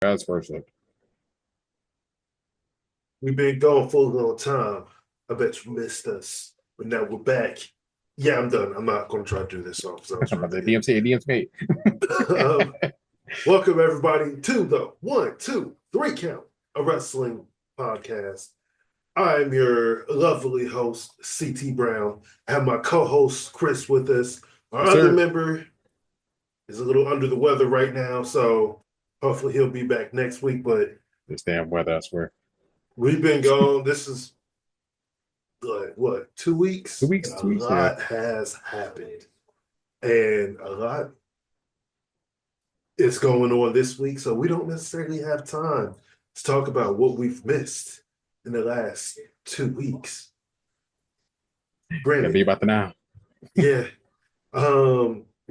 That's first up. We've been gone for a long time. I bet you missed us, but now we're back. Yeah, I'm done. I'm not going to try to do this song because that was About the repetitive. DMC, DMC. um, welcome everybody to the 1, 2, 3 count a wrestling podcast. I'm your lovely host CT Brown. I have my co-host Chris with us. Our Yes, other sir. member is a little under the weather right now, so hopefully he'll be back next week. But This damn weather, I swear. we've been gone. This is like what 2 weeks, 2 weeks, and a 2 weeks, yeah. lot has happened, and a lot is going on this week. So we don't necessarily have time to talk about what we've missed in the last 2 weeks. Gotta be Granted, about the now. yeah.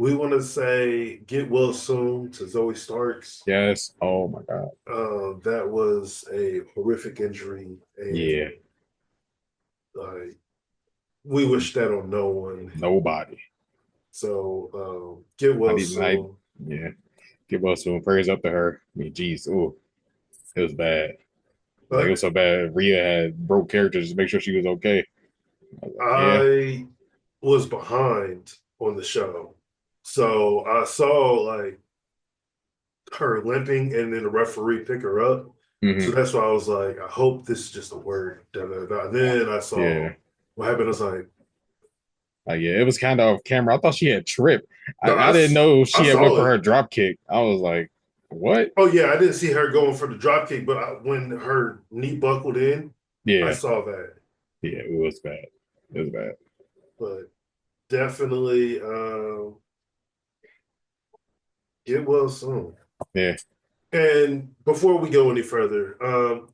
We want to say get well soon to Zoe Starks. Yes. Oh my God. That was a horrific injury, Yeah. and like we wish that on no one. Nobody. So get Not well even like, soon. yeah. Give us some prayers up to her. I mean, geez, oh, it was bad. Like it But was so bad. Rhea had broke characters to make sure she was okay. I was like, yeah, I was behind on the show. So I saw like her limping and then the referee pick her up. So hmm that's why I was like, I hope this is just a word. Da, da, da. Then I saw yeah. what happened. I was like, Like yeah, it was kind of off camera. I thought she had tripped. no, I didn't know I she had went saw for her it. drop kick. I was like, what? Oh yeah, I didn't see her going for the drop kick, but when her knee buckled in, I Yeah, saw that. yeah, it was bad. It was bad. But definitely get well soon. Yeah, And before we go any further,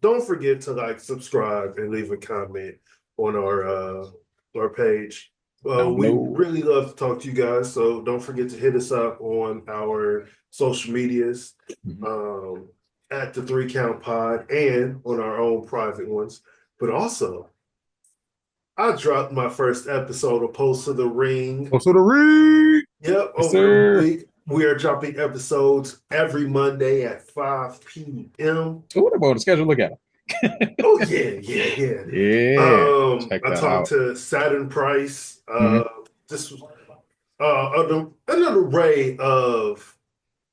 don't forget to like, subscribe, and leave a comment on our page. down We below. really love to talk to you guys, so don't forget to hit us up on our social medias, Mhm. um, at the 3 Count Pod and on our own private ones. But also, I dropped my first episode of Post to the Ring. Also the ring. Yep, Yes, over the sir. week. We are dropping episodes every Monday at 5 p.m. Oh, what about the schedule? Look at it. Oh yeah, yeah, yeah. Yeah, check I that talked out. to Saturn Price. hmm This was an array of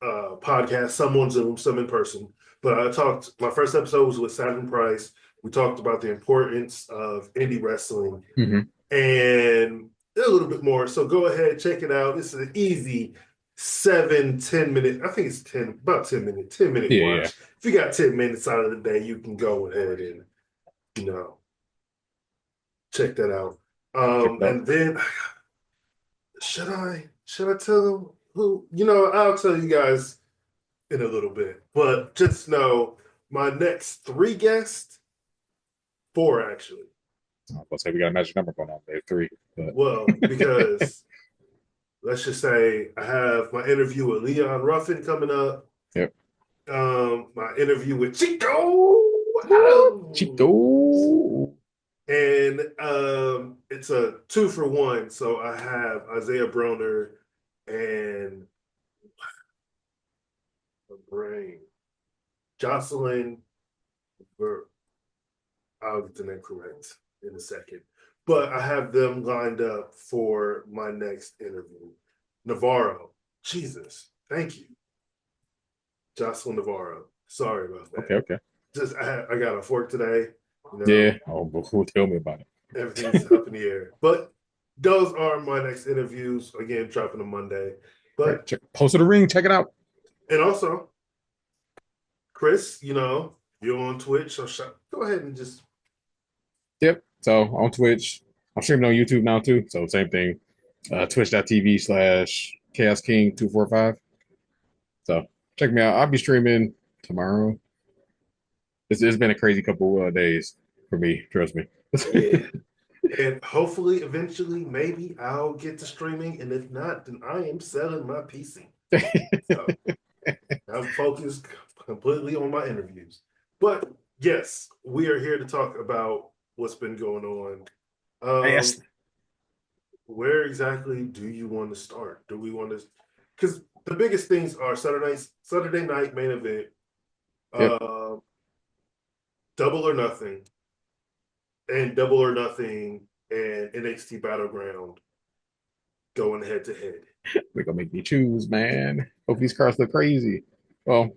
podcasts, some on Zoom, some in person. But I talked. My first episode was with Saturn Price. We talked about the importance of indie wrestling hmm and a little bit more. So go ahead, check it out. This is an easy 7, 10 minute. I think it's 10, about 10 minute Yeah, yeah. watch. If you got 10 minutes out of the day, you can go ahead and you know check that out. Check it out. And then should I tell them who? I'll tell you guys in a little bit. But just know my next three guests, four actually. I was gonna say we got a magic number going on there, three. But Well, because let's just say I have my interview with Leon Ruffin coming up. yep. My interview with Chico What? Adam. Chico. And it's a 2 for 1. So I have Isaiah Broner and my brain, Jocelyn. I'll get the name correct in a second. But I have them lined up for my next interview. Navarro. Jesus. Thank you. Jocelyn Navarro. Sorry about Okay, that. okay. Just I got a fork today. You Yeah. know, Oh, but who tell me about everything's it? up in the air. But those are my next interviews. Again, dropping on Monday. Right. But Check post of the ring. Check it out. and also, Chris, you're on Twitch, so go ahead and just Yep. So on Twitch, I'm streaming on YouTube now too. So same thing. Twitch.tv/ Chaos King 245. So check me out. I'll be streaming tomorrow. It's been a crazy couple days for me. Trust me. yeah. And hopefully, eventually, maybe I'll get to streaming. And if not, then I am selling my PC. So I'm focused completely on my interviews. But yes, we are here to talk about what's been going on. Yes. Where exactly do you want to start? Do we want to? Because the biggest things are Saturday night main event. Yep. Uh, Double or Nothing and Double or Nothing and NXT Battleground going head to head. They're gonna make me choose, man. Hope these cars look crazy. Well,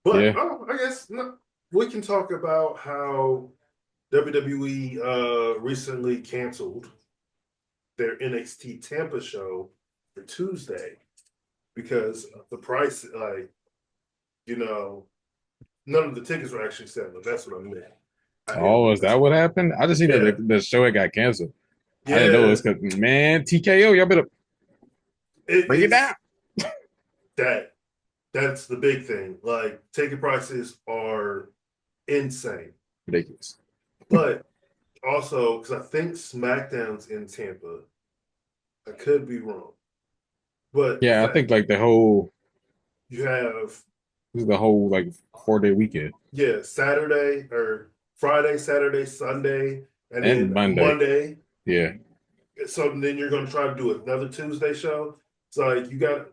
But yeah. I guess no, we can talk about how WWE recently canceled their NXT Tampa show for Tuesday because of the price, like, you know, none of the tickets were actually selling. That's what I meant. It Oh, is that was, what happened? I just seen that yeah, the show had got canceled. I didn't know it yeah. was because man, TKO, y'all better bring it down. It's that. That's the big thing. Like, ticket prices are insane. Ridiculous. But also, because I think SmackDown's in Tampa, I could be wrong. But the Yeah, I fact think like the whole you have, this is the whole like 4 day weekend yeah, Saturday or Friday, Saturday, Sunday, and and then Monday. Monday. Yeah, So then you're going to try to do another Tuesday show. It's like you got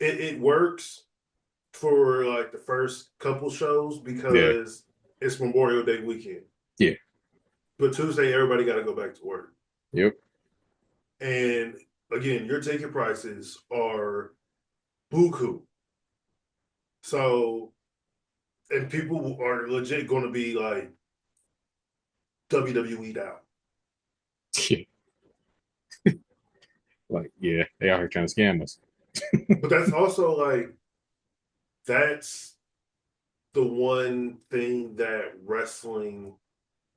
it works for like the first couple shows yeah, because it's Memorial Day weekend. yeah, But Tuesday, everybody got to go back to work. yep, And again, your ticket prices are buku. So, and people are legit going to be like WWE'd out. yeah. Like yeah, they out here trying to scam us. But that's also like, that's the one thing that wrestling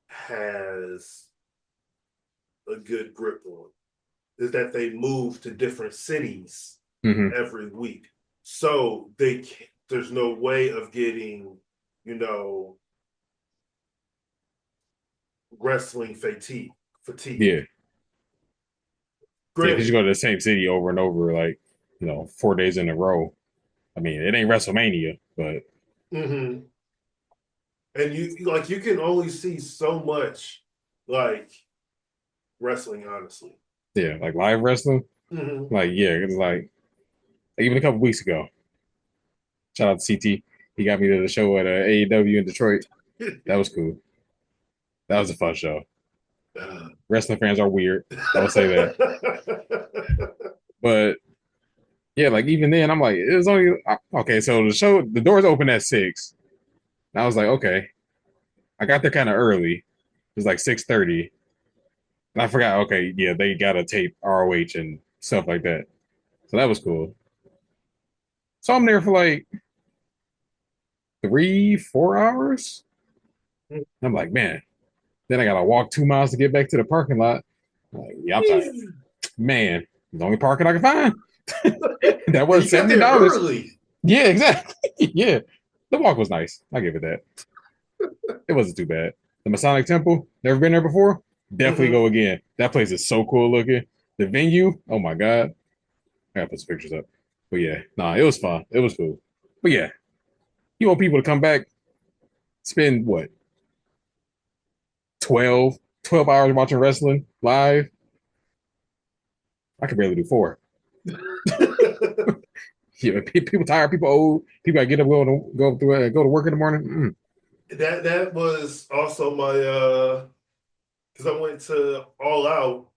has a good grip on is that they move to different cities Hmm. every week. So there's no way of getting, you know, wrestling fatigue. Yeah, yeah, because you Granted, go to the same city over and over, like 4 days in a row. I mean, it ain't WrestleMania, but mm-hmm. And you can only see so much like wrestling, honestly. yeah, like live wrestling, Mm-hmm. like yeah, it's like even a couple weeks ago. Shout out to CT. He got me to the show at AEW in Detroit. That was cool. That was a fun show. Wrestling fans are weird. I will say that. But yeah, like even then, I'm like, it was only okay. So the doors open at 6. And I was like, okay. I got there kind of early. It was like 6:30, and I forgot. Okay, yeah, they got to tape ROH and stuff like that. So that was cool. So I'm there for like 3, 4 hours. And I'm like, man. Then I gotta walk 2 miles to get back to the parking lot. I'm like, yeah, I'm tired. Man, the only parking I can find. That And was you got $70. there early. Yeah, exactly. Yeah. The walk was nice. I give it that. It wasn't too bad. The Masonic Temple, never been there before. Definitely Mm-hmm. go again. That place is so cool looking. The venue, oh my God. I gotta put some pictures up. But yeah, nah, it was fun. It was cool. But yeah, you want people to come back, spend what, 12 hours watching wrestling live? I could barely do 4. Yeah, people tired, people old, people gotta get up, go to work in the morning. That was also my because I went to All Out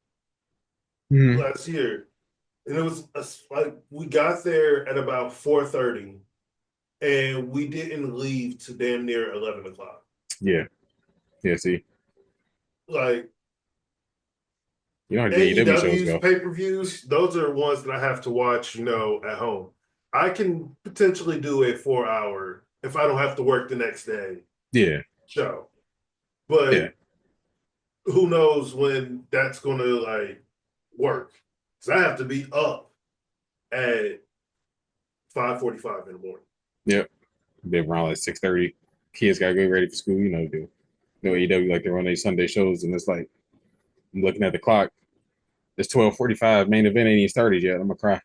Mm. last year, and it was like we got there at about 4:30, and we didn't leave to damn near 11 o'clock. Yeah, yeah. See, Like you know how the AEW shows AEW's go. pay-per-views, those are ones that I have to watch, at home. I can potentially do a 4 hour if I don't have to work the next day Yeah, show. yeah, But who knows when that's gonna like work? Because I have to be up at 5:45 in the morning. yep. Be around like 6:30. Kids gotta get ready for school. Do AEW like they run their Sunday shows, and it's like I'm looking at the clock. It's 12:45. Main event ain't even started yet. I'm gonna cry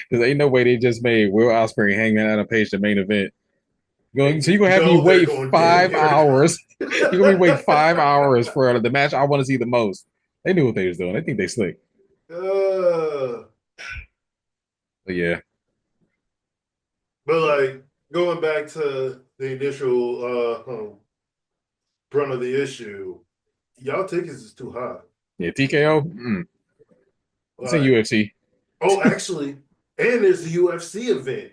because ain't no way they just made Will Ospreay hanging out on page the main event. And So you gonna you have me know they're wait going damn 5 hours? near. You gonna be wait 5 hours for the match I want to see the most? They knew what they was doing. They think they slick. uh, But yeah, But like going back to the initial brunt of the issue, y'all tickets is too high. Yeah, TKO. It's a Like, UFC oh, actually, and there's the UFC event,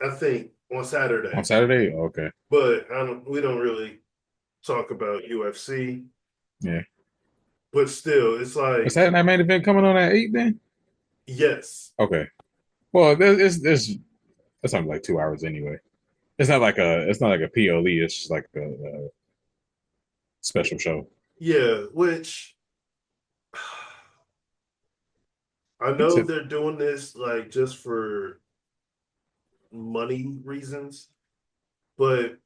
I think, on on Saturday. Saturday. Oh, okay. But I don't. We don't really talk about UFC. Yeah. But still, it's Was like, that main event coming on at 8 then? yes, Okay. Well, it's only like 2 hours anyway. It's not like a PLE. It's just like a special show. yeah. Which I He know said, they're doing this like just for money reasons, but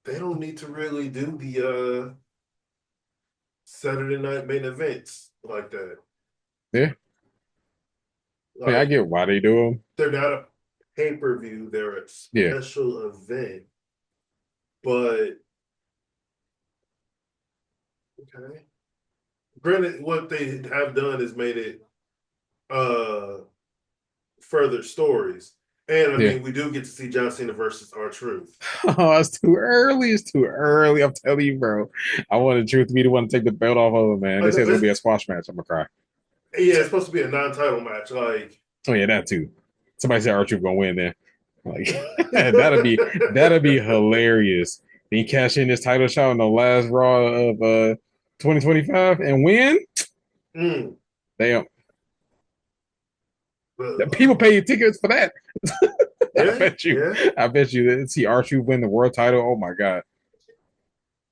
they don't need to really do the Saturday night main events like that. yeah. I mean, I Like get why they do them. they're not a pay-per-view, they're a Yeah. special event. But okay. Granted, what they have done is made it uh further stories. And I Yeah. mean, we do get to see John Cena versus R Truth. Oh, it's too early. It's too early. I'm telling you, bro. I wanted Truth to be the one to take the belt off of him, man. They said it's gonna be a squash match. I'm gonna cry. Yeah, it's supposed to be a non-title match. Like, Oh yeah, that too. Somebody said R-Truth gonna win then. Like that'll be hilarious. Then he cash in his title shot on the last Raw of 2025 and win. mm, Damn, but, people pay tickets for that. I yeah, bet you. yeah. I bet you that see R-Truth win the world title. Oh my god,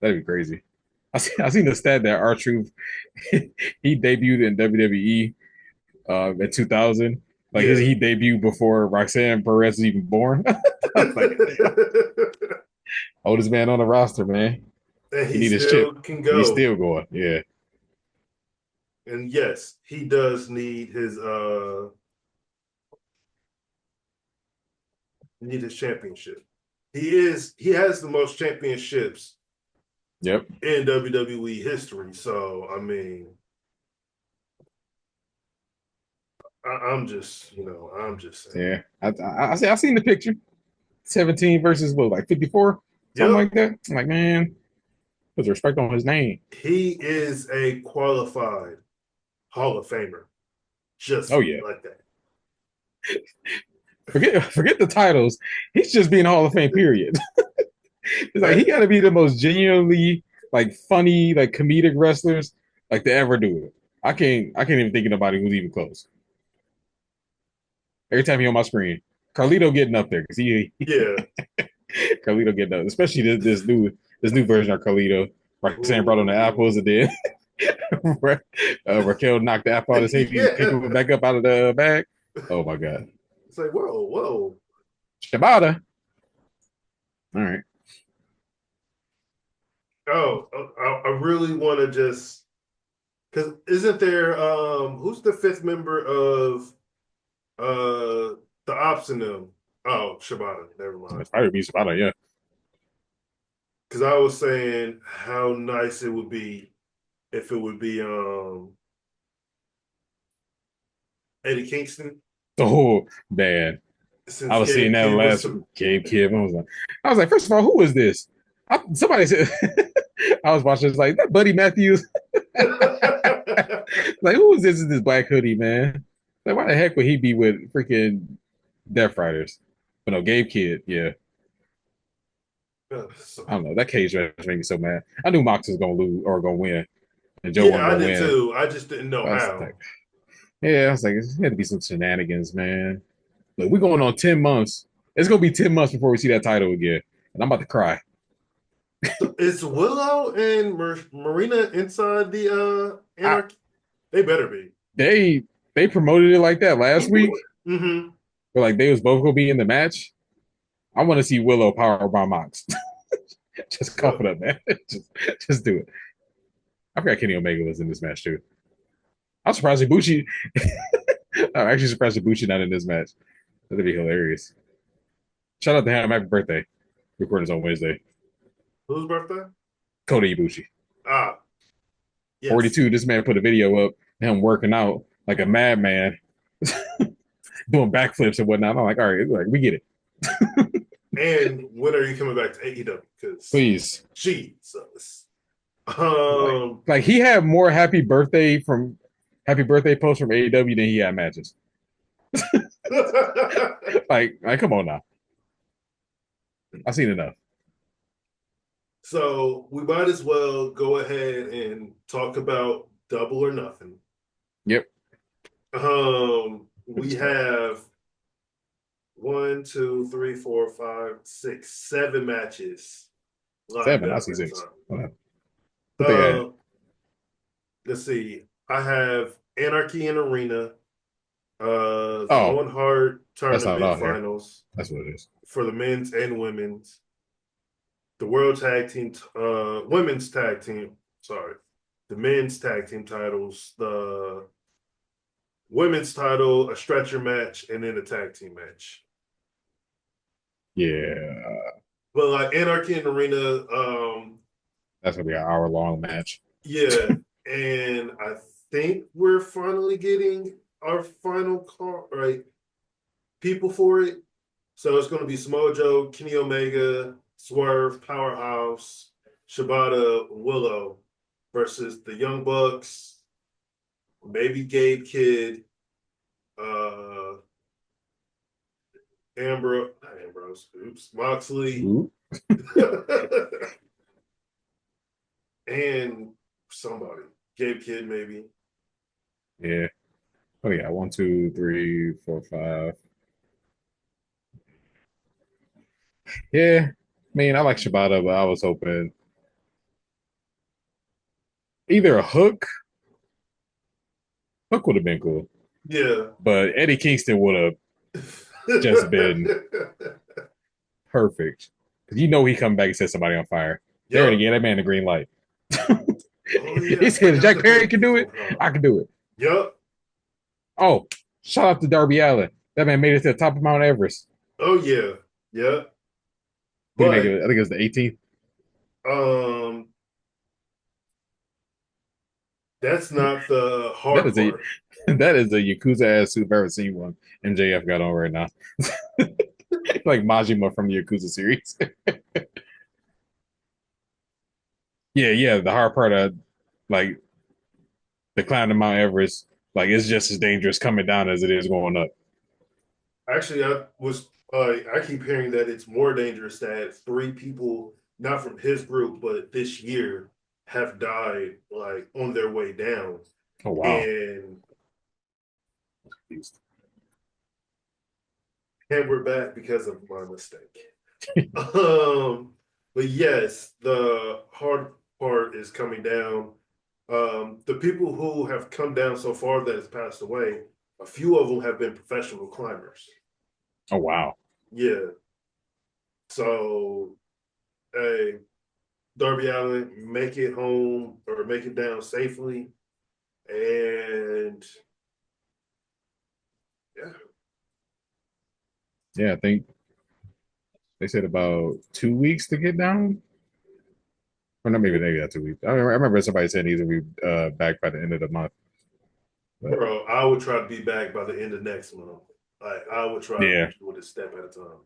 that'd be crazy. I seen the stat that R-Truth he debuted in WWE in 2000. Like Yeah. he debuted before Roxanne Perez was even born. I was like, oldest man on the roster, man. And He he need his chip, still can and he's go. still going. Yeah, And yes, he does need his championship. He has the most championships yep, in WWE history. So I mean, I'm just, I'm just saying. yeah. I seen the picture. 17 versus what, like 54, something Yep, like that. I'm like, man, put respect on his name. he is a qualified Hall of Famer, Oh just yeah, like that. forget the titles. He's just being Hall of Fame. Period. It's like he That got to be the most genuinely like funny, like comedic wrestlers like to ever do it. I can't even think of nobody who's even close. Every time he on my screen, Carlito getting up there because he yeah. Carlito getting up, especially this new version of Carlito. Roxanne brought on the Ooh. apples and then Raquel knocked the apple out of his head. He picked Yeah. it back up out of the bag. Oh my god, It's like, whoa, whoa. Shibata. All right, Oh, I really want to just because isn't there who's the fifth member of the Ops in them? Oh, Shibata, never mind. it's probably be Shibata. Yeah, Because I was saying how nice it would be if it would be Eddie Kingston oh man, I since was seeing Gabe that Kidd was last some. Gabe Kid. I was like, first of all, who is this? Somebody said I was watching. It's like that Buddy Matthews. Like, who is this? Is this black hoodie man? Like, why the heck would he be with freaking Death Riders? But no, Gabe Kid. Yeah, I don't know. That cage match made me so mad. I knew Mox was gonna lose or gonna win, and Joe Yeah, wasn't I gonna did win. too. I just didn't know I was how. like, yeah, I was like, it had to be some shenanigans, man. Look, we're going on 10 months. It's gonna be 10 months before we see that title again. And I'm about to cry. So is Willow and Marina inside the I, Anarchy? They better be. they they promoted it like that last week, Mm-hmm. but like they was both gonna be in the match. I want to see Willow power by Mox. Just cough it up, man. just do it. I forgot Kenny Omega was in this match too. I'm surprised Ibushi. I'm actually surprised Ibushi not in this match. That'd be hilarious. Shout out to him. Happy birthday. Recordings on Wednesday. Whose birthday? Kota Ibushi. Ah, yes. 42. This man put a video up, him working out like a madman, doing backflips and whatnot. I'm like, all right, like we get it. And when are you coming back to AEW? Because Please. Jesus. Like, Um, like he had more happy birthday posts from AEW than he had matches. Like come on now. I've seen enough. so we might as well go ahead and talk about Double or Nothing. Yep. Good We stuff. have one, two, three, four, five, six, 7 matches lined Seven. I up see at the six. time. What they at? Uh, let's see. I have Anarchy in Arena, the Oh, Owen Hart that's not Tournament on here. Finals That's what it is. for the men's and women's, the World Tag Team, Women's Tag Team. Sorry, the men's tag team titles, the women's title, a stretcher match, and then a tag team match. Yeah. But like Anarchy in Arena, That's gonna be an hour long match. yeah, and I think we're finally getting our final call, right? People for it. So it's going to be Samoa Joe, Kenny Omega, Swerve, Powerhouse, Shibata, Willow versus the Young Bucks, maybe Gabe Kidd, uh, Ambrose, oops, Moxley, Ooh. and somebody, Gabe Kidd maybe. Yeah. Oh yeah. One, two, three, four, five. Yeah. I mean, I like Shibata, but I was hoping either a hook would have been cool, Yeah. but Eddie Kingston would have just been perfect. Because you know he come back and set somebody on fire. There it Yep. again, that man the green light. Oh yeah, He I said, forgot Jack that Perry man can was do on it. top. I can do it. Yep. Oh, shout out to Darby Allin. That man made it to the top of Mount Everest. Oh yeah. Yep. I But think it was the 18th. um that's not the That hard is a part. that is a Yakuza ass suit I've ever seen one. MJF got on right now. Like Majima from the Yakuza series. Yeah, yeah. The hard part of like the climb to Mount Everest, like it's just as dangerous coming down as it is going up. Actually, I keep hearing that it's more dangerous that 3 people, not from his group, but this year, have died like on their way down. Oh wow. And and we're back because of my mistake. Um, but yes, the hard part is coming down. The people who have come down so far that has passed away, a few of them have been professional climbers. Oh wow. Yeah. So, hey, Darby Allin, make it home or make it down safely. And yeah, Yeah, I think they said about 2 weeks to get down. Or not maybe that 2 weeks. I remember somebody saying he's gonna be back by the end of the month. But bro, I would try to be back by the end of next month. I would try yeah, with a step at a time.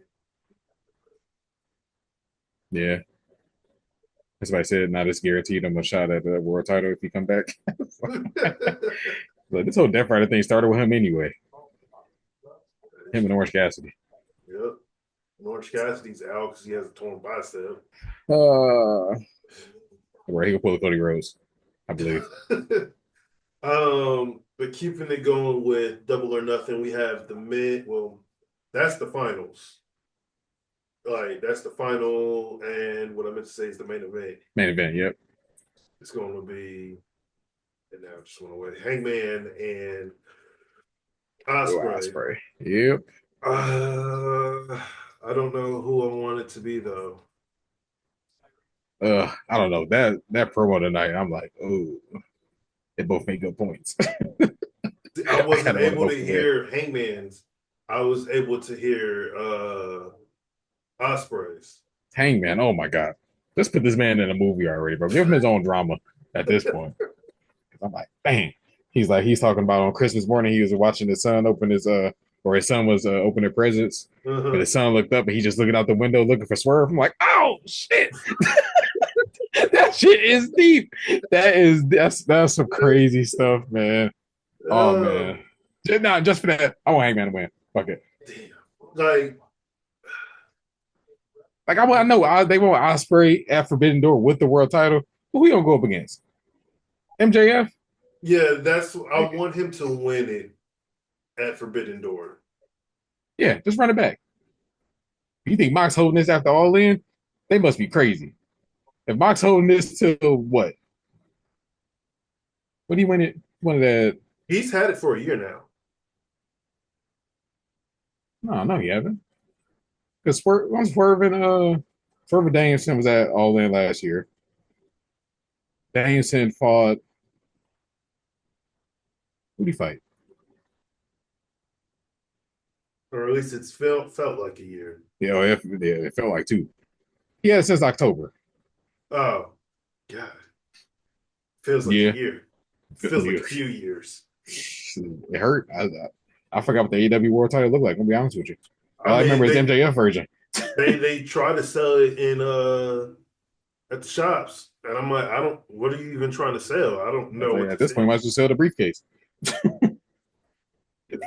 yeah. Somebody said not as guaranteed him a shot at the world title if he come back. But this whole Death Rider thing started with him anyway. Him and Orange Cassidy. Yep. Orange Cassidy's out because he has a torn bicep. Where he can pull the Cody Rhodes, I believe. But keeping it going with Double or Nothing, we have the mid. Well, that's the finals. Like that's the final, and what I meant to say is the main event. Main event, yep. It's going to be, and now I just went away. Hangman and Oh, Osprey. Osprey. Yep. I don't know who I want it to be though. I don't know. That promo tonight, I'm like, oh, they both make good points. I I wasn't kind of want to able vote to for win. hear Hangman's. I was able to hear Osprey's. Hangman, oh my God. Let's put this man in a movie already, bro. Give him his own drama at this point. I'm like, bang. He's talking about on Christmas morning, he was watching his son open his or his son was opening presents, and Uh-huh. his son looked up and he just looking out the window looking for Swerve. I'm like, oh shit, that shit is deep. That's some crazy stuff, man. Oh man, Oh, not just for that. I want Hangman to win. Fuck it. damn. Like, Like I know they want Osprey at Forbidden Door with the world title. Who we gonna go up against? MJF? yeah, that's I Like, want him to win it at Forbidden Door. yeah, just run it back. You think Mox holding this after All In? They must be crazy. If Mox holding this till what? What do you win it? One of the He's had it for a year now. no, he haven't. Because I'm swerving. Swerving Danielson was at All In last year. Danielson fought. Who did he fight? Or at least it's felt like a year. It felt like two. He had it since October. Oh, God. Feels like a Yeah, year. Feels like yeah. a few years. It hurt. I forgot what the AEW World Title looked like. I'm gonna be honest with you. I All I mean, remember is MJF version. they try to sell it in at the shops. And I'm like, I don't what are you even trying to sell? I don't I was know like, what at to this point, I sell. might as well sell the briefcase.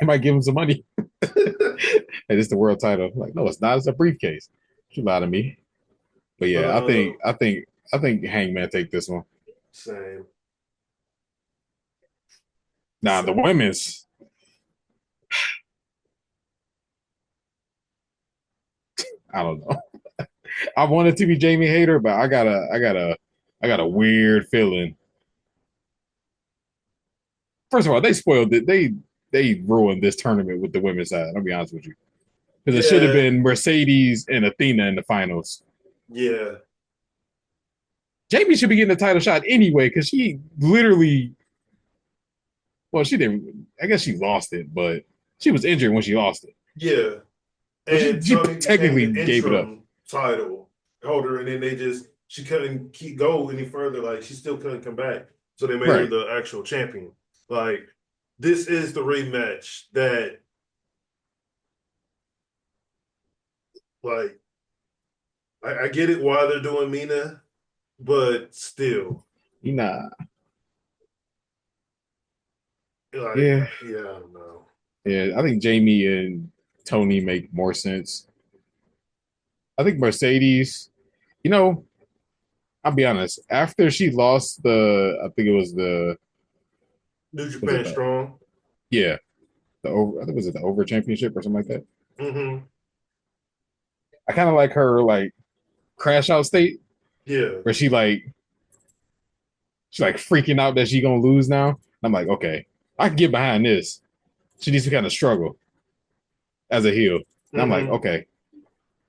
They might give him some money. And it's the world title. I'm like, no, it's not. It's a briefcase. You lie to me. But yeah, uh I think Hangman take this one. Same. Now the Same. women's, I don't know. I wanted to be Jamie Hayter, but I got a weird feeling. First of all, they spoiled it. They ruined this tournament with the women's side. I'll be honest with you, because it should have Yeah, been Mercedes and Athena in the finals. yeah. Jamie should be getting the title shot anyway, because she literally, well, she didn't. I guess she lost it, but she was injured when she lost it. Yeah. So And she Tony became technically the gave it up. interim title holder, and then she couldn't keep go any further. Like she still couldn't come back, so they made her Right. the actual champion. Like this is the rematch that, like, I get it why they're doing Mina, but still, Nah. like, Yeah. yeah, I don't know. Yeah. I think Jamie and Tony make more sense. I think Mercedes, you know, I'll be honest. After she lost I think it was New was it Japan the, strong. yeah, the over, I think was it the over championship or something like that. Mm-hmm. I kind of like her like crash out state Yeah. where she's like freaking out that she gonna lose now. I'm like, okay, I can get behind this. She needs to kind of struggle as a heel. And I'm like, Mm-hmm. okay,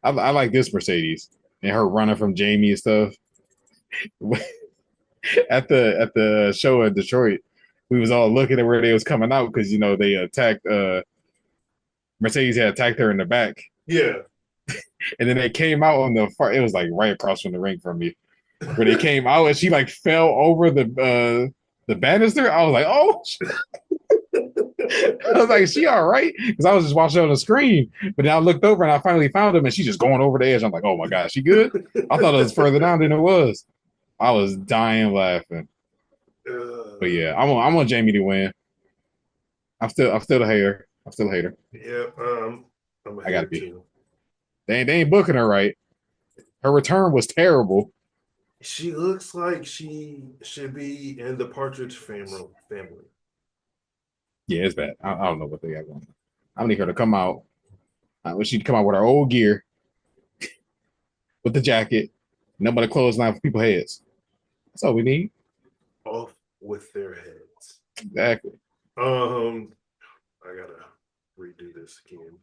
I like this Mercedes and her running from Jamie and stuff. At the show in Detroit, we was all looking at where they was coming out because they attacked Mercedes had attacked her in the back, Yeah. and then they came out on the far. It was like right across from the ring from me, where they came out and she like fell over the banister. I was like, oh, I was like, is she all right? Because I was just watching on the screen, but then I looked over and I finally found him, and she's just going over the edge. I'm like, oh my god, she good? I thought it was further down than it was. I was dying laughing. But yeah, I want Jamie to win. I'm still a hater. I'm still a hater. Yeah. I'm a I gotta hater be. too. They ain't booking her right. Her return was terrible. She looks like she should be in the Partridge family. Yeah, it's bad. I don't know what they got going on. I need her to come out. I wish she'd come out with her old gear, with the jacket, nobody clothesline for people's heads. That's all we need. Off with their heads. Exactly. Um, I gotta redo this again.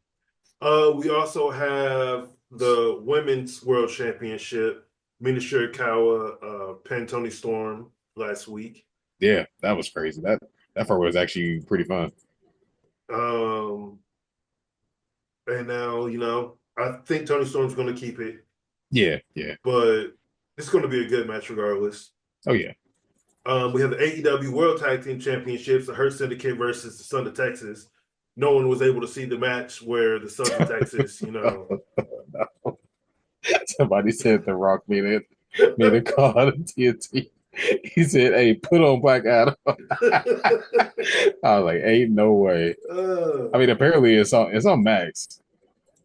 We also have the Women's World Championship. Mina Shirakawa, Pantone Storm last week. Yeah, that was crazy. That part was actually pretty fun. Um, and now, I think Tony Storm's going to keep it, Yeah, yeah. but it's going to be a good match regardless. Oh yeah. We have the AEW World Tag Team Championships, the Hurt Syndicate versus the Son of Texas. no one was able to see the match where the Sons of Texas, Somebody said The Rock made a call to TNT. He said, "Hey, put on Black Adam." I was like, "Ain't no way." I mean, apparently it's on Max.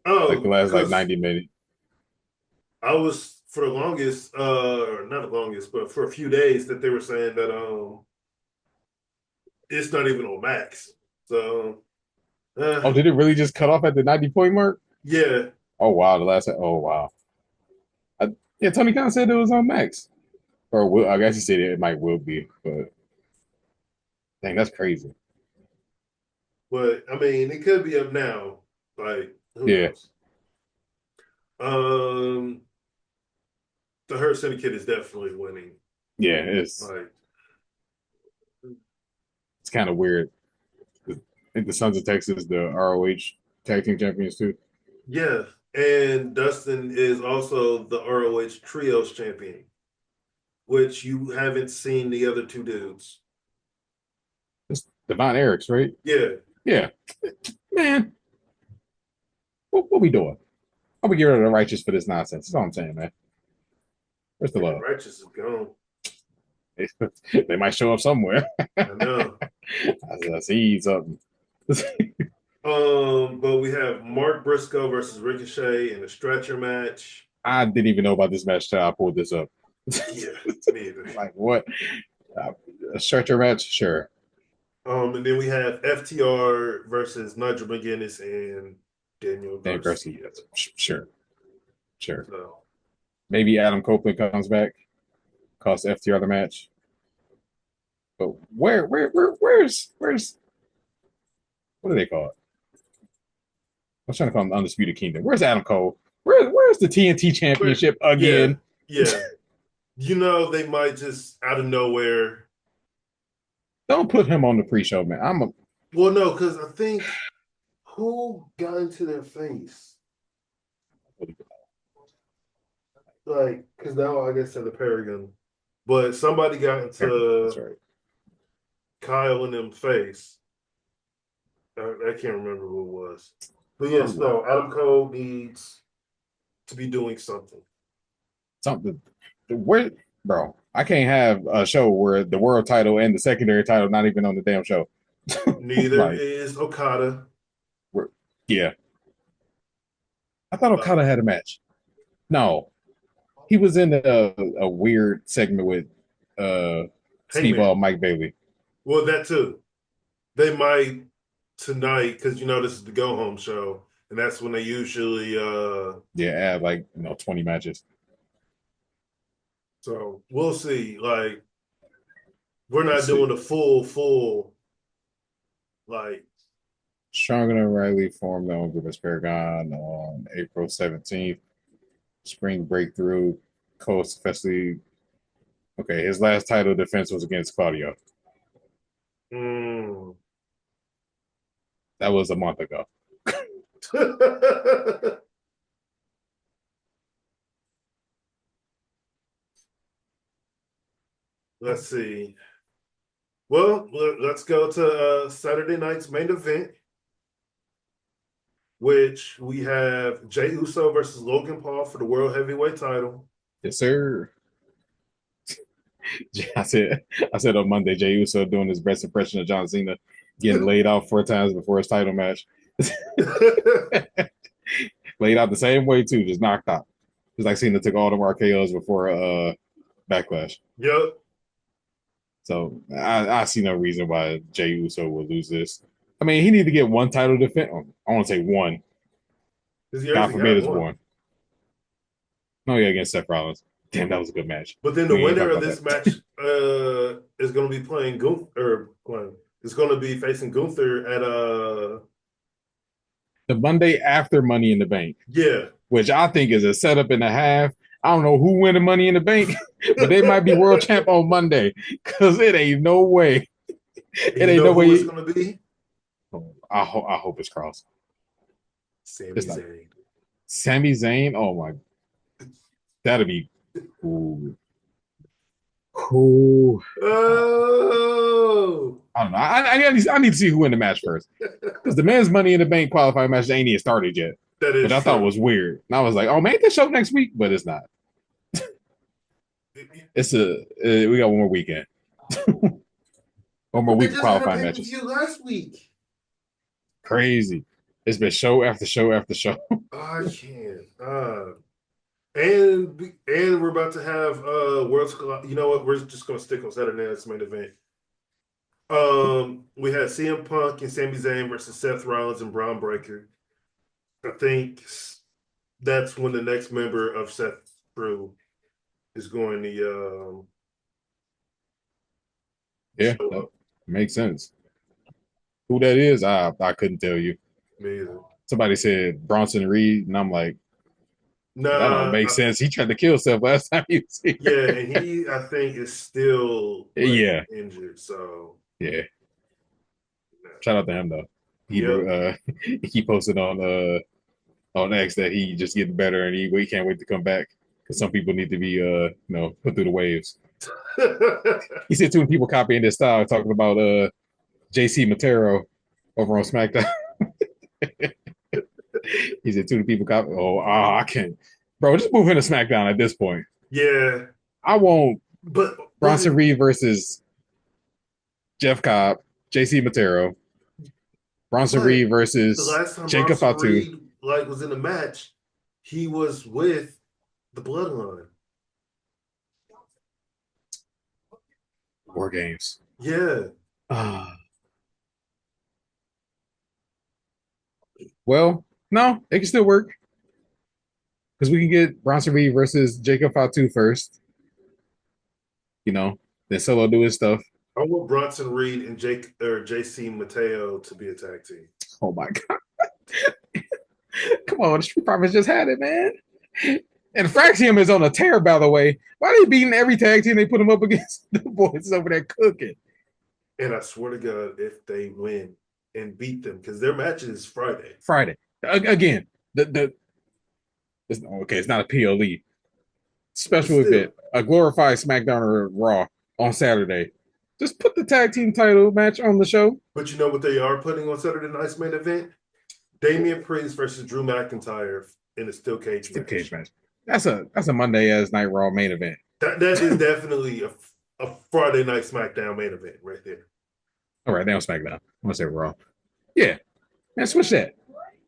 Like the oh, last like because 90 minutes. I was for the longest, or not the longest, but for a few days that they were saying that it's not even on Max. So Oh, uh, did it really just cut off at the 90 point mark? yeah, Oh wow, the last. Oh wow. Yeah, Tony Khan said it was on Max, or I guess he said it might will be, but dang, that's crazy. but I mean it could be up now. Like who Yeah, knows? Um, the Hurt Syndicate is definitely winning. yeah, it's Like it's kind of weird. I think the Sons of Texas, the ROH tag team champions too. yeah, and Dustin is also the ROH Trios champion, which you haven't seen the other two dudes. It's Devon Erics, right? Yeah, Yeah, man, what we doing? How we get rid of the righteous for this nonsense? That's all I'm saying, man. Where's the man, love? Righteous is gone. They might show up somewhere. I know. I see something. But we have Mark Briscoe versus Ricochet in a stretcher match. I didn't even know about this match till I pulled this up. Yeah, me either. Like what? Uh, a stretcher match? Sure. And then we have FTR versus Nigel McGuinness and Daniel Dave Garcia. Garcia. Sure. Sure. So Maybe Adam Copeland comes back, costs FTR the match. But where's what do they call it? I was trying to call him the Undisputed Kingdom. Where's Adam Cole? Where's the TNT but Championship yeah, again? yeah. They might just out of nowhere. Don't put him on the pre-show, man. Well, no, because I think who got into their face? Like, because now I guess in the Paragon, but somebody got that's into right. Kyle and them face. I can't remember who it was. But yes, Oh, no, Adam Cole needs to be doing something. something. Where, bro? I can't have a show where the world title and the secondary title not even on the damn show. Neither Like, is Okada. yeah. I thought Uh, Okada had a match. No, he was in a weird segment with Steve Hangman. Mike Bailey. Well, that too. They might tonight because this is the go home show, and that's when they usually. Yeah, add like 20 matches. So we'll see. Like we're Let's not see. doing a full like. Strong and O'Reilly formed their own group as Paragon on April 17th. Spring Breakthrough. Cole especially. Okay, his last title defense was against Claudio. Mm. That was a month ago. Let's see. Well, let's go to Saturday night's main event, which we have Jey Uso versus Logan Paul for the World Heavyweight title. Yes, sir. I said I said on Monday, Jey Uso doing his best impression of John Cena, getting laid out 4 times before his title match. Laid out the same way too, just knocked out. Just like Cena took all the RKO's before Backlash. Yep, So I see no reason why Jey Uso would lose this. I mean, he need to get one title defense. I want to say one. because he God actually forbid got it's one. one. No, yeah, against Seth Rollins. Damn, that was a good match. But then the We ain't winner talk of about this that. match is going to be playing Gunther. Is going to be facing Gunther at The Monday after Money in the Bank, yeah. which I think is a setup and a half. I don't know who win the Money in the Bank, but they might be world champ on Monday because it ain't no way. And It you ain't know no who it's way. going to be? I hope it's Cross. Sami It's not Zayn. Sami Zayn. Oh my, that'd be cool. Ooh, Oh, I don't know. I need to see who win the match first because the men's Money in the Bank qualifying match ain't even started yet, that which is I thought true. was weird. And I was like, oh, make this show next week, but it's not. It's we got one more weekend, one more But they week of just had a qualifying pay per matches. view last week. Crazy. It's been show after show after show. I can't. And we're about to have Worlds. You know what? We're just gonna stick on Saturday night's main event. We had CM Punk and Sami Zayn versus Seth Rollins and Braun Breaker. I think that's when the next member of Seth's crew is going to Yeah, show that up. makes sense. Who that is, I couldn't tell you. Me either. Somebody said Bronson Reed, and I'm like, that don't Nah, make sense. He tried to kill himself last time he was here. yeah, and he I think is still like Yeah, injured. So yeah. nah. Shout out to him though. He Yep. he posted on X that he just getting better and he can't wait to come back because some people need to be put through the waves. He said too many people copying this style, talking about JC Matero over on SmackDown. He said too many people copy. I can't, bro. Just move into SmackDown at this point. Yeah, I want but Bronson Reed versus Jeff Cobb, JC Matero, Bronson but Reed the versus last time Jacob Bronson Fatu. Reed like was in a match, he was with the Bloodline. War Games. Yeah, Uh, well, no, it can still work because we can get Bronson Reed versus Jacob Fatu first. You know, then Solo do his stuff. I want Bronson Reed and Jake or JC Mateo to be a tag team. Oh my god, come on, the Street Profits just had it, man. And Fraxium is on a tear, by the way. Why are they beating every tag team they put him up against? The boys over there cooking. And I swear to God, if they win and beat them, because their match is Friday. Friday again. The okay, it's not a PLE But special still, event, a glorified SmackDown or Raw on Saturday. Just put the tag team title match on the show. but you know what they are putting on Saturday night's main event? Damian Priest versus Drew McIntyre in a steel cage Steel cage match. match. That's a Monday as Night Raw main event. That is definitely a Friday night SmackDown main event right there. All right, they on SmackDown. I'm gonna say Raw. Yeah, man, switch that.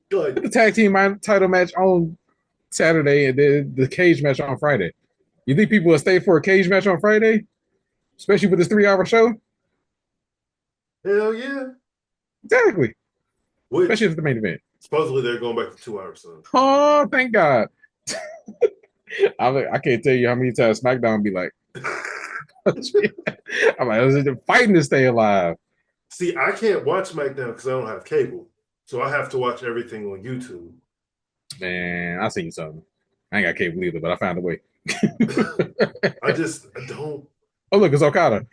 Put Like, the tag team title match on Saturday and then the cage match on Friday. You think people will stay for a cage match on Friday, especially with this 3 hour show? hell yeah. Exactly. Especially if Which it's the main event. supposedly they're going back to 2 hours soon. Oh, thank God. I can't tell you how many times SmackDown be like, I'm like, is it fighting to stay alive? See, I can't watch SmackDown because I don't have cable. So I have to watch everything on YouTube. Man, I seen something. I ain't got cable either, but I found a way. I don't. Oh, look, it's Okada.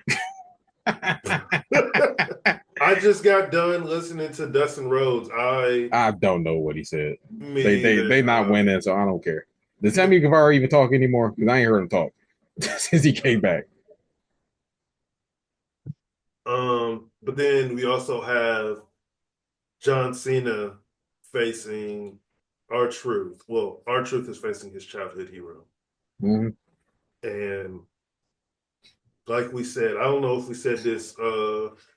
I just got done listening to Dustin Rhodes. I don't know what he said. Me They either. not winning, so I don't care. Does Sammy Guevara even talk anymore? Because I ain't heard him talk since he came back. But then we also have John Cena facing R-Truth. Well, R-Truth is facing his childhood hero. Mm-hmm. And like we said, I don't know if we said this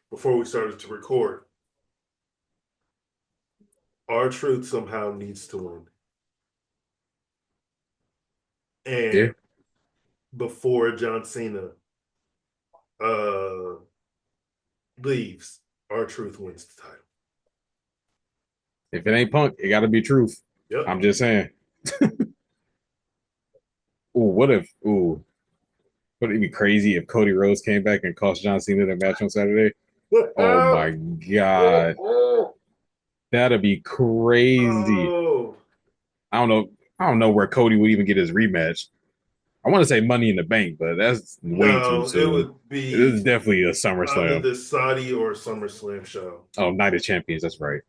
before we started to record. R-Truth somehow needs to win. Yeah. And before John Cena uh leaves, R-Truth wins the title. If it ain't Punk, it got to be Truth. Yep. I'm just saying. Ooh, what if? Ooh, would it be crazy if Cody Rhodes came back and cost John Cena the match on Saturday? Oh my god, that'd be crazy. Oh, I don't know. I don't know where Cody would even get his rematch. I want to say Money in the Bank, but that's way too no, it soon. would It is be definitely a either SummerSlam. the Saudi or SummerSlam show. Oh, Night of Champions. That's right.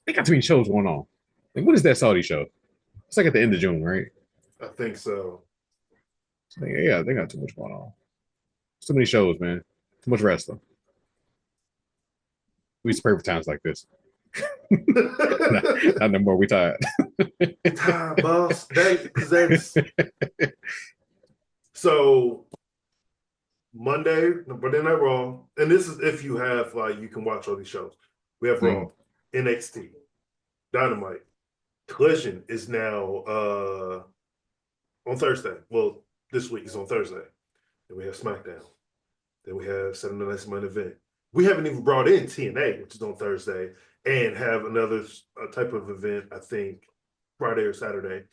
They got too many shows going on. Like, what is that Saudi show? It's like at the end of June, right? I think so. Yeah, they got too much going on. So many shows, man. Too much wrestling. We used to pray for times like this. not, not no more. We tired. Time, boss. That because that's so Monday Night Raw, and this is if you have like you can watch all these shows. We have Raw, Mhm. NXT, Dynamite, Collision is now on Thursday. Well, this week is on Thursday. Then we have SmackDown. Then we have Saturday Night's main event. We haven't even brought in TNA, which is on Thursday, and have another type of event, I think, Friday or Saturday.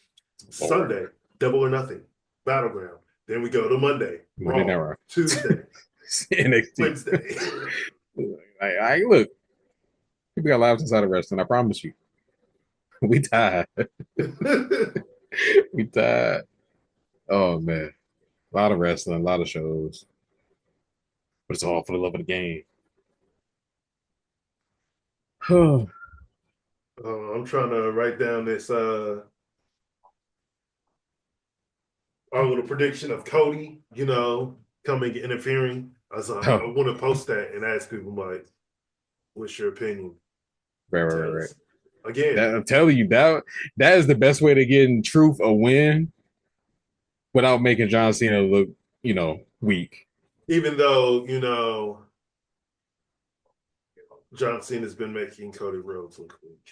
Lord. Sunday, Double or Nothing, Battleground. Then we go to Monday, Monday Night Raw, Raw. Tuesday, NXT. Wednesday. I look. People got lives inside of wrestling. I promise you. We tired. We tired. Oh man. A lot of wrestling, a lot of shows. But it's all for the love of the game. Oh, I'm trying to write down this our little prediction of Cody, coming interfering. I was like, I oh, want to post that and ask people like, what's your opinion? right. Because again, That, I'm telling you, that is the best way to get in truth a win without making John Cena look, weak. even though, John Cena's been making Cody Rhodes look weak.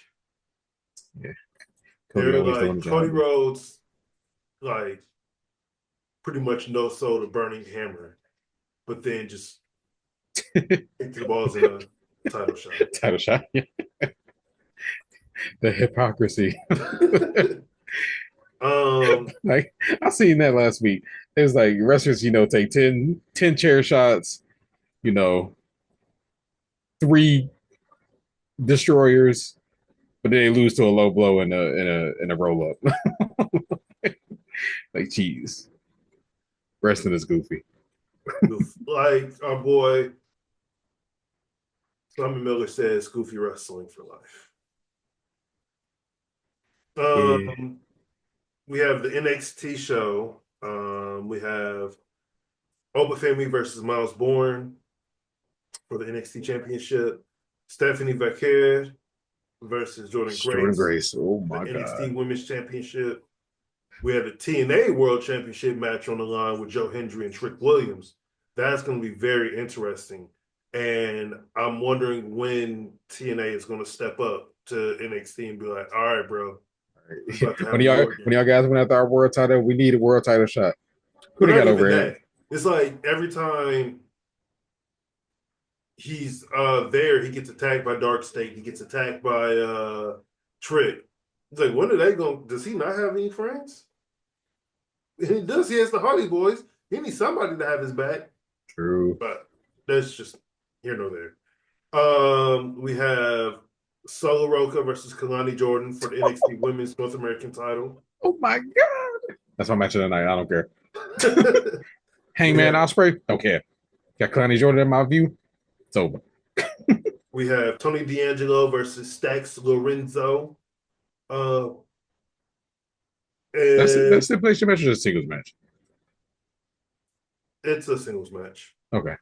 Yeah. Cody They're always doing like the Cody job, man. Rhodes, like pretty much no soul to burning hammer, but then just into the balls in a title shot. Title shot. Yeah. The hypocrisy. um, Like I seen that last week. It was like wrestlers, take 10 chair shots, you know, three destroyers, but then they lose to a low blow and a roll up. Like, geez, wrestling is goofy. like our boy Simon Miller says, "Goofy wrestling for life." Yeah, Um, we have the NXT show. We have Oba Femi versus Miles Bourne for the NXT Championship. Stephanie Vaquer versus Jordan Jordan Grace Grace. Oh for my the god. NXT Women's Championship. We had the TNA World Championship match on the line with Joe Hendry and Trick Williams. That's going to be very interesting. And I'm wondering when TNA is going to step up to NXT and be like, all right, bro, we about to when have y'all war when again. y'all guys went after our world title, we need a world title shot. Who But they not got even over it? that. It's like every time he's there, he gets attacked by Dark State. He gets attacked by Trick. It's like, when are they going? Does he not have any friends? He does. He has the Hardy Boys. He needs somebody to have his back. True. But that's just here nor there. We have Solo Roca versus Kalani Jordan for the NXT Women's North American title. Oh my god. That's my match of the night. I don't care. we Hangman have Osprey. Don't care. Got Clowney Jordan in my view. It's over. we have Tony D'Angelo versus Stax Lorenzo. Uh, That's and the place match or just a singles match. it's a singles match. Okay.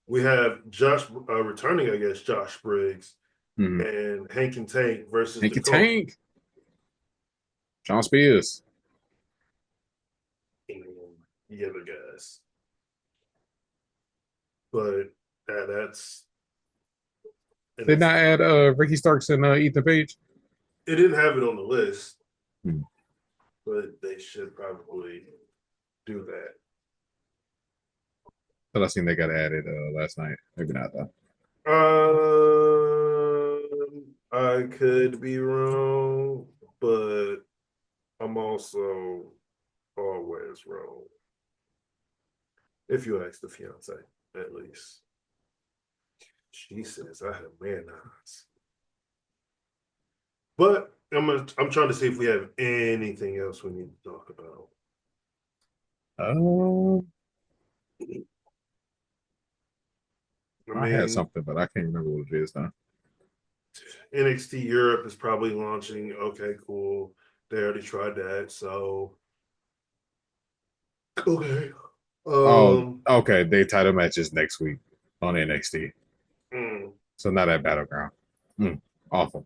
We have Josh returning, I guess, Josh Briggs Mm-hmm. and Hank and Tank versus Hanky Dakota Tank. John Spears. and the other guys. But that's Did NXT. not add Ricky Starks and Ethan Page. It didn't have it on the list, Hmm. but they should probably do that. Thought I seen they got added last night. Maybe not though. I could be wrong, but I'm also always wrong. If you ask the fiance, at least. She says I have man eyes. But I'm trying to see if we have anything else we need to talk about. Um, I I had mean, something, but I can't remember what it is now. NXT Europe is probably launching. Okay, cool. They already tried that, so okay. Oh, Um, okay. They title matches next week on NXT. mm, So not at Battleground. Mm, awful.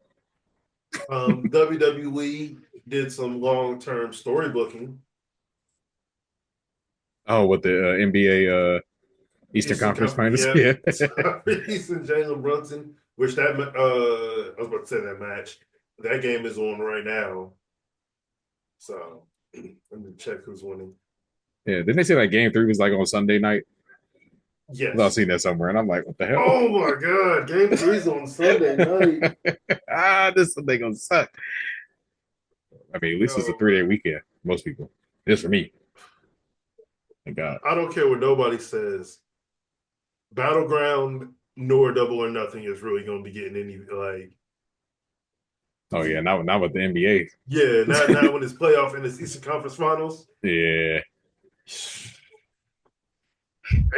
WWE did some long-term story booking. Oh, with the NBA Eastern Conference Finals. Yeah, Yeah. Tyrese and Jalen Brunson. Which I was about to say that match. That game is on right now. So let me check who's winning. Yeah. Didn't they say like game 3 was like on Sunday night? I've Yes. seen that somewhere, and I'm like, what the hell? Oh my God! Game three's on Sunday night. This Sunday gonna suck. I mean, at least it's a Yo, 3-day weekend. Most people. Just for me. Thank God. I don't care what nobody says. Battleground nor Double or Nothing is really going to be getting any like. Oh yeah, not with the NBA. Yeah, not when it's playoff and it's Eastern Conference Finals, Yeah.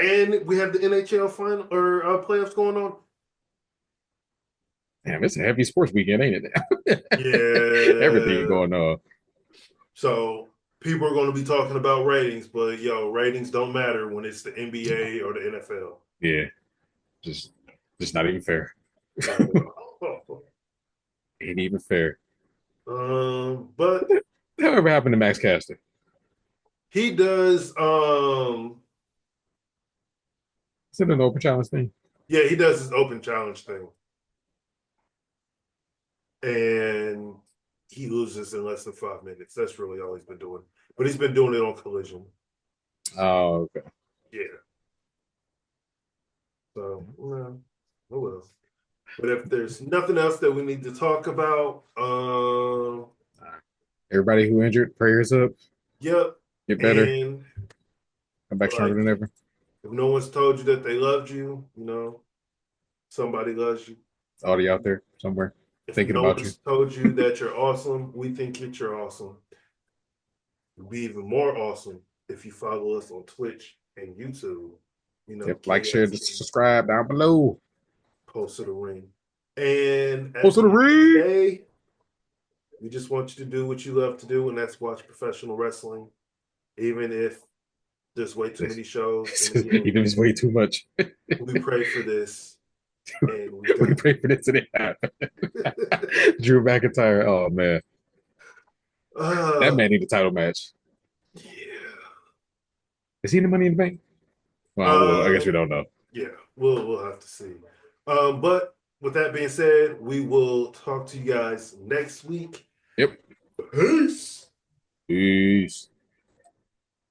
and we have the NHL final or playoffs going on. Damn, it's a heavy sports weekend, ain't it? Everything Yeah, going on. so people are going to be talking about ratings, but yo, ratings don't matter when it's the NBA or the NFL. Yeah. Just just not even fair. Ain't even fair. But Whatever happened to Max Caster? he does. Is it an open challenge thing? Yeah, he does his open challenge thing, and he loses in less than 5 minutes. That's really all he's been doing. But he's been doing it on Collision. Oh, okay. Yeah. So, oh well. But if there's nothing else that we need to talk about, Everybody who injured, prayers up, yep. get better, And come back stronger like, than ever. if no one's told you that they loved you, somebody loves you. It's already out there somewhere If thinking no about you. one's told you that you're awesome, we think that you're awesome. It'd be even more awesome if you follow us on Twitch and YouTube. Yep, like, share, KXP, subscribe down below. Post of the Ring. And at Post to the the end of the ring. day, we just want you to do what you love to do, and that's watch professional wrestling, even if there's way too many shows in a Even year. if it's way too much. We pray for this, and we We do. pray for this to happen. Drew McIntyre. Oh man, that uh, man need a title match. yeah. Is he in the Money in the Bank? Well, I guess we Um, don't know. yeah, we'll have to see. But with that being said, we will talk to you guys next week. Yep. Peace. Peace.